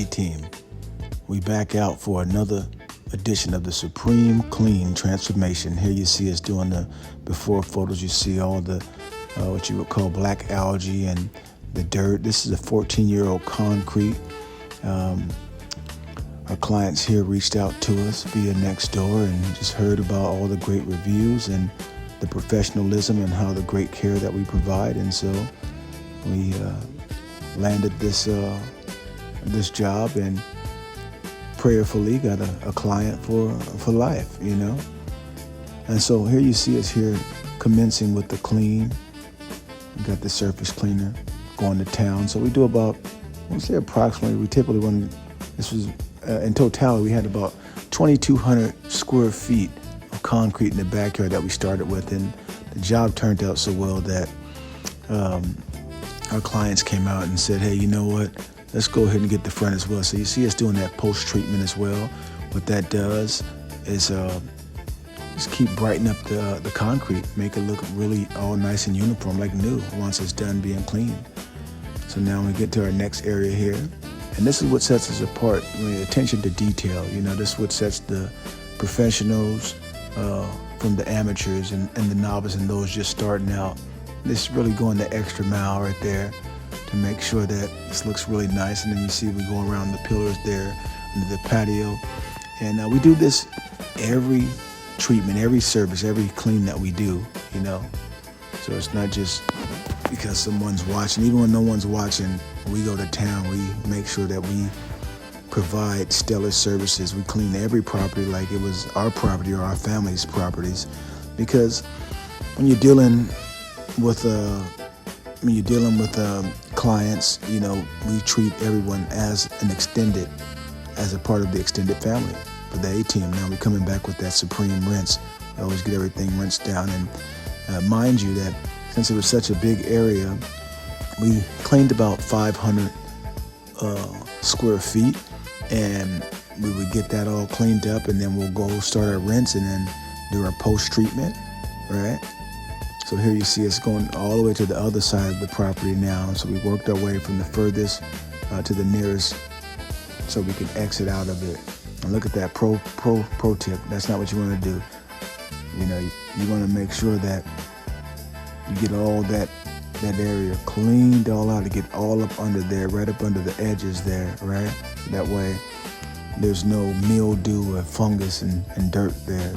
A-Team. We back out for another edition of the Supreme Clean Transformation. Here you see us doing the before photos. You see all the what you would call black algae and the dirt. This is a 14-year-old concrete. Our clients here reached out to us via Nextdoor and just heard about all the great reviews and the professionalism and how the great care that we provide. And so we landed this job and prayerfully got a client for life, you know. And so here you see us here commencing with the clean. We got the surface cleaner going to town. So we do about, I would say approximately, we typically run, this was in totality, we had about 2,200 square feet of concrete in the backyard that we started with. And the job turned out so well that our clients came out and said, hey, you know what? Let's go ahead and get the front as well. So you see us doing that post-treatment as well. What that does is just keep brightening up the concrete, make it look really all nice and uniform, like new, once it's done being cleaned. So now we get to our next area here. And this is what sets us apart, really, attention to detail. You know, this is what sets the professionals from the amateurs and the novice and those just starting out. This is really going the extra mile right there to make sure that this looks really nice. And then you see we go around the pillars there under the patio. And we do this every treatment, every service, every clean that we do, you know. So it's not just because someone's watching. Even when no one's watching, we go to town, we make sure that we provide stellar services. We clean every property like it was our property or our family's properties. Because when you're dealing with clients, you know, we treat everyone as a part of the extended family for the A-Team. Now we're coming back with that supreme rinse. We always get everything rinsed down. And mind you that since it was such a big area, we cleaned about 500 square feet, and we would get that all cleaned up, and then we'll go start our rinse and then do our post-treatment, right? So here you see us going all the way to the other side of the property now. So we worked our way from the furthest to the nearest so we can exit out of it. And look at that pro tip. That's not what you want to do. You know, you want to make sure that you get all that area cleaned all out, to get all up under there, right up under the edges there, right? That way there's no mildew or fungus and dirt there.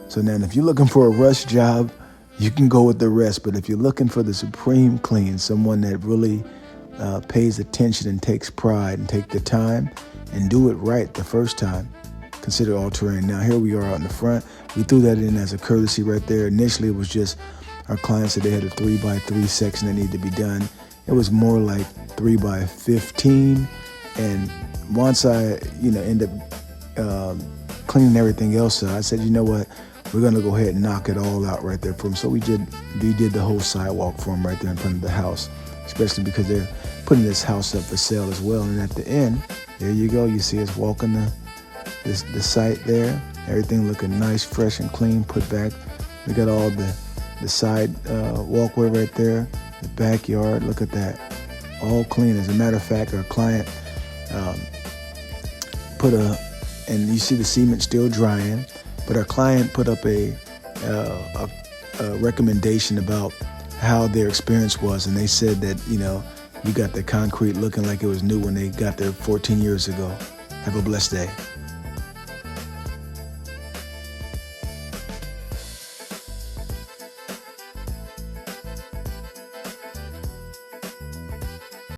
So now if you're looking for a rush job, you can go with the rest. But if you're looking for the supreme clean, someone that really pays attention and takes pride and take the time and do it right the first time, consider All Terrain. Now here we are out in the front. We threw that in as a courtesy right there. Initially it was just our clients said they had a 3x3 section that needed to be done. It was more like 3x15. And once I, end up cleaning everything else up, I said, you know what? We're gonna go ahead and knock it all out right there for them. So we did the whole sidewalk for them right there in front of the house, especially because they're putting this house up for sale as well. And at the end, there you go. You see us walking the site there. Everything looking nice, fresh and clean, put back. We got all the side walkway right there, the backyard. Look at that, all clean. As a matter of fact, our client and you see the cement still drying, but our client put up a recommendation about how their experience was, and they said that, you got the concrete looking like it was new when they got there 14 years ago. Have a blessed day.